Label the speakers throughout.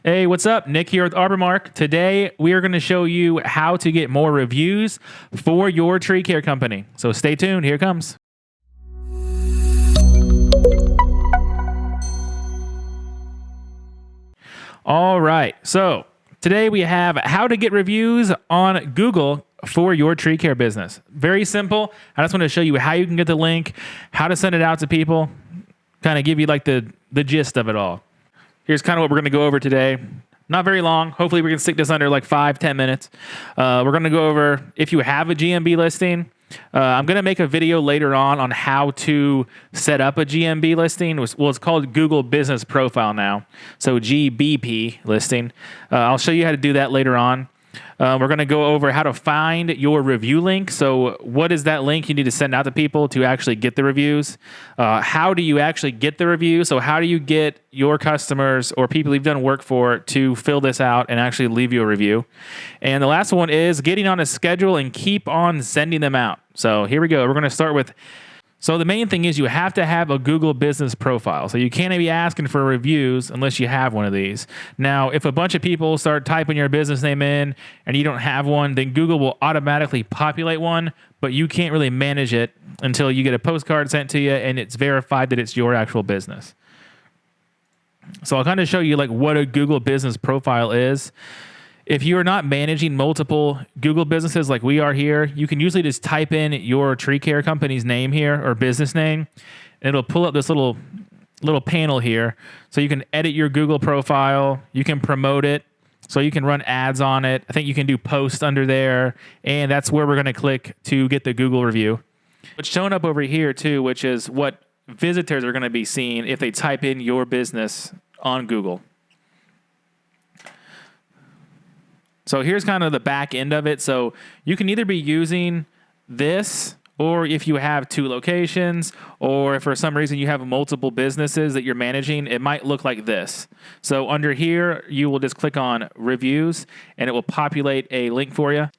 Speaker 1: Hey, what's up? Nick here with ArborMark. Today, we are going to show you how to get more reviews for your tree care company. So stay tuned. Here it comes. All right. So today we have how to get reviews on Google for your tree care business. Very simple. I just want to show you how you can get the link, how to send it out to people, kind of give you like the gist of it all. Here's kind of what we're going to go over today. Not very long. Hopefully we can stick this under like 5-10 minutes. We're going to go over if you have a GMB listing. I'm going to make a video later on how to set up a GMB listing. Well, it's called Google Business Profile now. So GBP listing. I'll show you how to do that later on. We're going to go over how to find your review link. So what is that link you need to send out to people to actually get the reviews? How do you actually get the reviews? So how do you get your customers or people you've done work for to fill this out and actually leave you a review? And the last one is getting on a schedule and keep on sending them out. So here we go. We're going to start with, so the main thing is you have to have a Google Business Profile. So you can't be asking for reviews unless you have one of these. Now, if a bunch of people start typing your business name in and you don't have one, then Google will automatically populate one, but you can't really manage it until you get a postcard sent to you and it's verified that it's your actual business. So I'll kind of show you like what a Google Business Profile is. If you are not managing multiple Google businesses like we are here, you can usually just type in your tree care company's name here or business name, and it'll pull up this little panel here. So you can edit your Google profile, you can promote it, so you can run ads on it. I think you can do posts under there, and that's where we're going to click to get the Google review. What's showing up over here too, which is what visitors are going to be seeing if they type in your business on Google. So here's kind of the back end of it. So you can either be using this, or if you have 2 locations, or if for some reason you have multiple businesses that you're managing, it might look like this. So under here, you will just click on reviews and it will populate a link for you.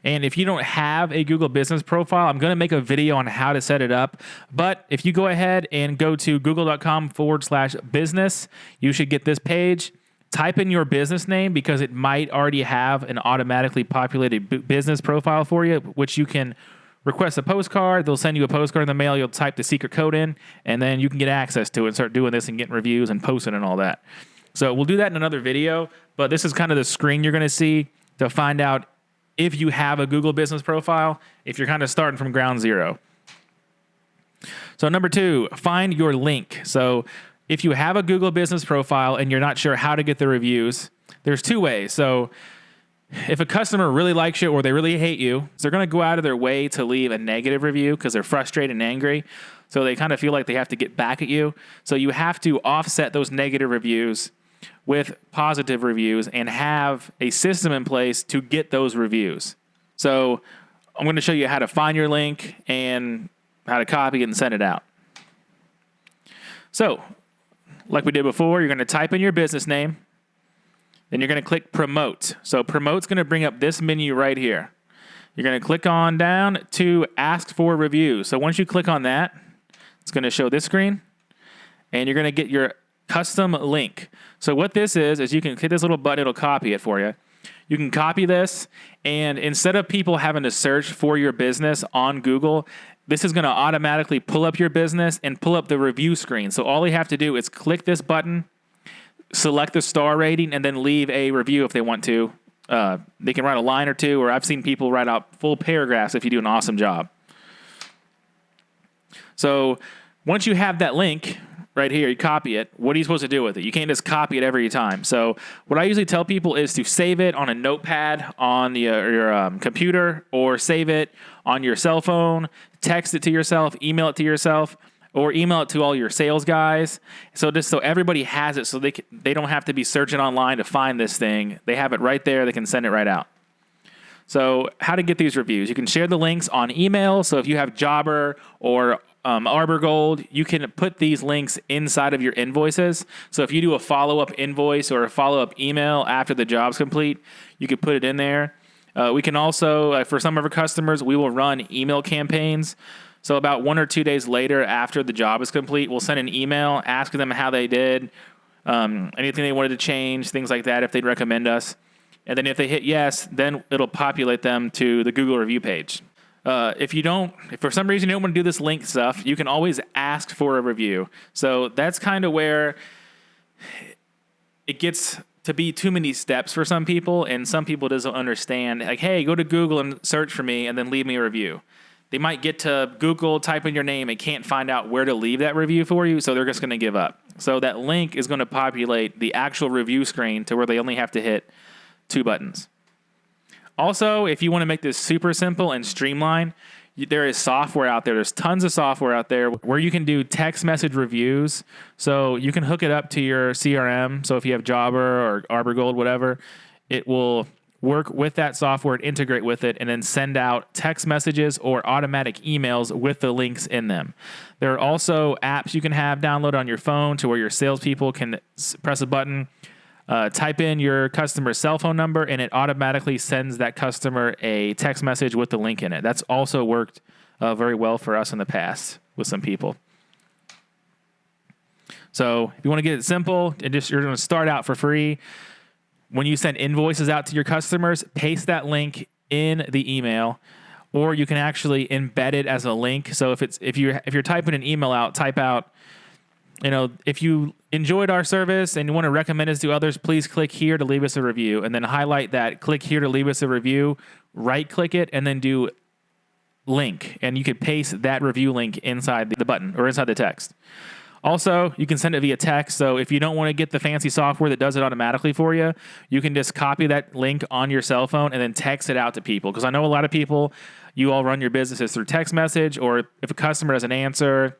Speaker 1: And if you don't have a Google Business Profile, I'm going to make a video on how to set it up. But if you go ahead and go to google.com/business, you should get this page. Type in your business name because it might already have an automatically populated business profile for you, which you can request a postcard. They'll send you a postcard in the mail. You'll type the secret code in, and then you can get access to it and start doing this and getting reviews and posting and all that. So we'll do that in another video, but this is kind of the screen you're going to see to find out if you have a Google Business Profile, if you're kind of starting from ground zero. So number 2, find your link. So if you have a Google Business Profile and you're not sure how to get the reviews, there's 2 ways. So if a customer really likes you or they really hate you, they're going to go out of their way to leave a negative review because they're frustrated and angry. So they kind of feel like they have to get back at you. So you have to offset those negative reviews with positive reviews and have a system in place to get those reviews. So I'm going to show you how to find your link and how to copy it and send it out. So like we did before, you're going to type in your business name. Then you're going to click Promote. So Promote's going to bring up this menu right here. You're going to click on down to Ask for Reviews. So once you click on that, it's going to show this screen. And you're going to get your custom link. So what this is you can hit this little button. It'll copy it for you. You can copy this, and instead of people having to search for your business on Google, this is going to automatically pull up your business and pull up the review screen. So all you have to do is click this button, select the star rating, and then leave a review if they want to. They can write a line or 2, or I've seen people write out full paragraphs if you do an awesome job. So once you have that link right here, you copy it. What are you supposed to do with it? You can't just copy it every time. So what I usually tell people is to save it on a notepad on your computer, or save it on your cell phone, text it to yourself, email it to yourself, or email it to all your sales guys. So just so everybody has it, so they don't have to be searching online to find this thing. They have it right there. They can send it right out. So how to get these reviews? You can share the links on email. So if you have Jobber or Arbor Gold, you can put these links inside of your invoices. So if you do a follow-up invoice or a follow-up email after the job's complete, you could put it in there. We can also, for some of our customers, we will run email campaigns. So about 1 or 2 days later after the job is complete, we'll send an email asking them how they did, anything they wanted to change, things like that, if they'd recommend us. And then if they hit yes, then it'll populate them to the Google review page. If for some reason you don't want to do this link stuff, you can always ask for a review. So that's kind of where it gets to be too many steps for some people, and some people doesn't understand. Like, hey, go to Google and search for me, and then leave me a review. They might get to Google, type in your name, and can't find out where to leave that review for you, so they're just going to give up. So that link is going to populate the actual review screen to where they only have to hit 2 buttons. Also, if you want to make this super simple and streamlined, there is software out there. There's tons of software out there where you can do text message reviews. So you can hook it up to your CRM. So if you have Jobber or Arbor Gold, whatever, it will work with that software, integrate with it, and then send out text messages or automatic emails with the links in them. There are also apps you can have downloaded on your phone to where your salespeople can press a button, type in your customer's cell phone number, and it automatically sends that customer a text message with the link in it. That's also worked very well for us in the past with some people. So if you want to get it simple, you're going to start out for free. When you send invoices out to your customers, paste that link in the email, or you can actually embed it as a link. So if you're typing an email out, type out, if you enjoyed our service and you want to recommend us to others, please click here to leave us a review, and then highlight that, click here to leave us a review, right click it, and then do link. And you could paste that review link inside the button or inside the text. Also, you can send it via text. So if you don't want to get the fancy software that does it automatically for you, you can just copy that link on your cell phone and then text it out to people. Because I know a lot of people, you all run your businesses through text message, or if a customer doesn't answer,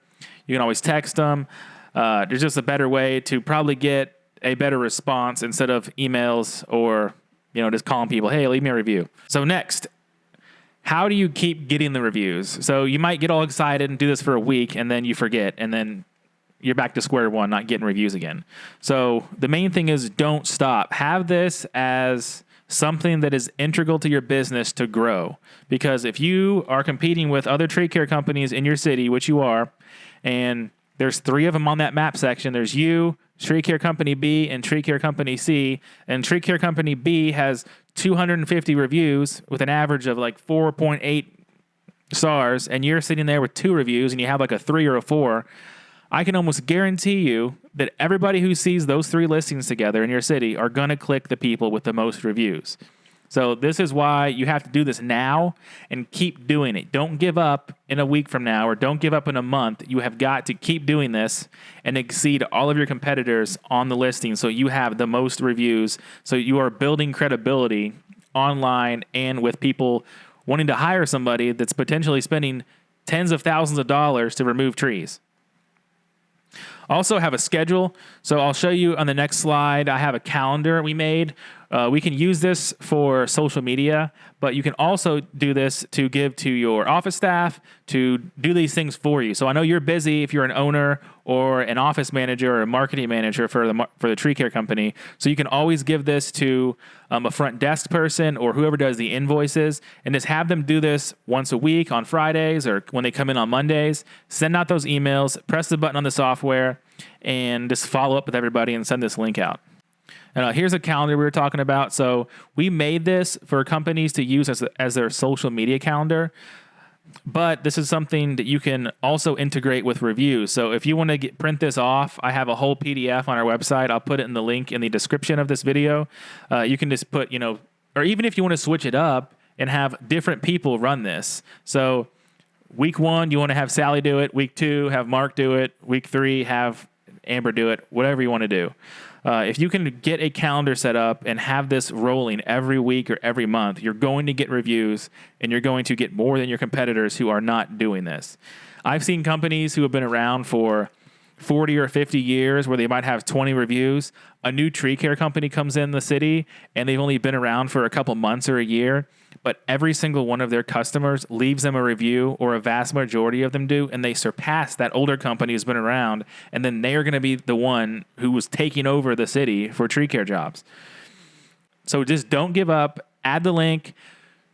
Speaker 1: you can always text them. There's just a better way to probably get a better response instead of emails or, just calling people, hey, leave me a review. So next, how do you keep getting the reviews? So you might get all excited and do this for a week, and then you forget, and then you're back to square one, not getting reviews again. So the main thing is, don't stop. Have this as something that is integral to your business to grow. Because if you are competing with other tree care companies in your city, which you are, and there's 3 of them on that map section. There's you, Tree Care Company B, and Tree Care Company C. And Tree Care Company B has 250 reviews with an average of like 4.8 stars, and you're sitting there with 2 reviews and you have like a 3 or a 4. I can almost guarantee you that everybody who sees those 3 listings together in your city are going to click the people with the most reviews. So this is why you have to do this now and keep doing it. Don't give up in a week from now, or don't give up in a month. You have got to keep doing this and exceed all of your competitors on the listing so you have the most reviews. So you are building credibility online and with people wanting to hire somebody that's potentially spending tens of thousands of dollars to remove trees. Also have a schedule. So I'll show you on the next slide. I have a calendar we made. We can use this for social media, but you can also do this to give to your office staff to do these things for you. So I know you're busy if you're an owner or an office manager or a marketing manager for the tree care company. So you can always give this to a front desk person or whoever does the invoices, and just have them do this once a week on Fridays or when they come in on Mondays. Send out those emails, press the button on the software, and just follow up with everybody and send this link out. And here's a calendar we were talking about. So we made this for companies to use as their social media calendar. But this is something that you can also integrate with reviews. So if you want to print this off, I have a whole PDF on our website. I'll put it in the link in the description of this video. You can just put, or even if you want to switch it up and have different people run this. So week 1, you want to have Sally do it. Week 2, have Mark do it. Week 3, have Amber do it. Whatever you want to do. If you can get a calendar set up and have this rolling every week or every month, you're going to get reviews, and you're going to get more than your competitors who are not doing this. I've seen companies who have been around for 40 or 50 years where they might have 20 reviews. A new tree care company comes in the city and they've only been around for a couple months or a year, but every single one of their customers leaves them a review, or a vast majority of them do, and they surpass that older company who's been around, and then they are going to be the one who was taking over the city for tree care jobs. So just don't give up. Add the link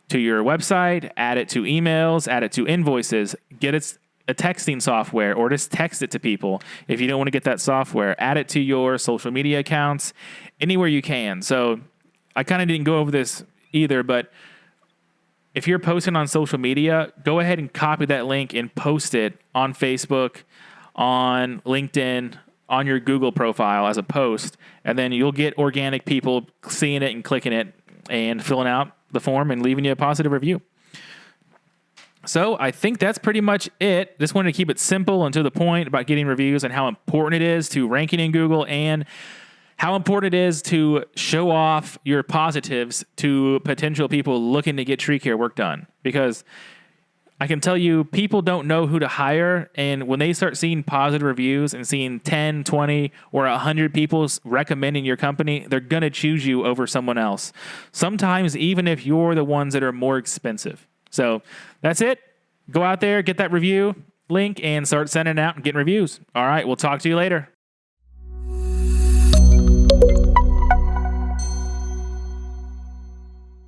Speaker 1: to your website, add it to emails, add it to invoices, get it a texting software, or just text it to people. If you don't want to get that software, add it to your social media accounts, anywhere you can. So I kind of didn't go over this either, but if you're posting on social media, go ahead and copy that link and post it on Facebook, on LinkedIn, on your Google profile as a post, and then you'll get organic people seeing it and clicking it and filling out the form and leaving you a positive review. So I think that's pretty much it. Just wanted to keep it simple and to the point about getting reviews and how important it is to ranking in Google and how important it is to show off your positives to potential people looking to get tree care work done. Because I can tell you, people don't know who to hire, and when they start seeing positive reviews and seeing 10, 20, or 100 people recommending your company, they're going to choose you over someone else. Sometimes even if you're the ones that are more expensive. So that's it. Go out there, get that review link, and start sending it out and getting reviews. All right, we'll talk to you later.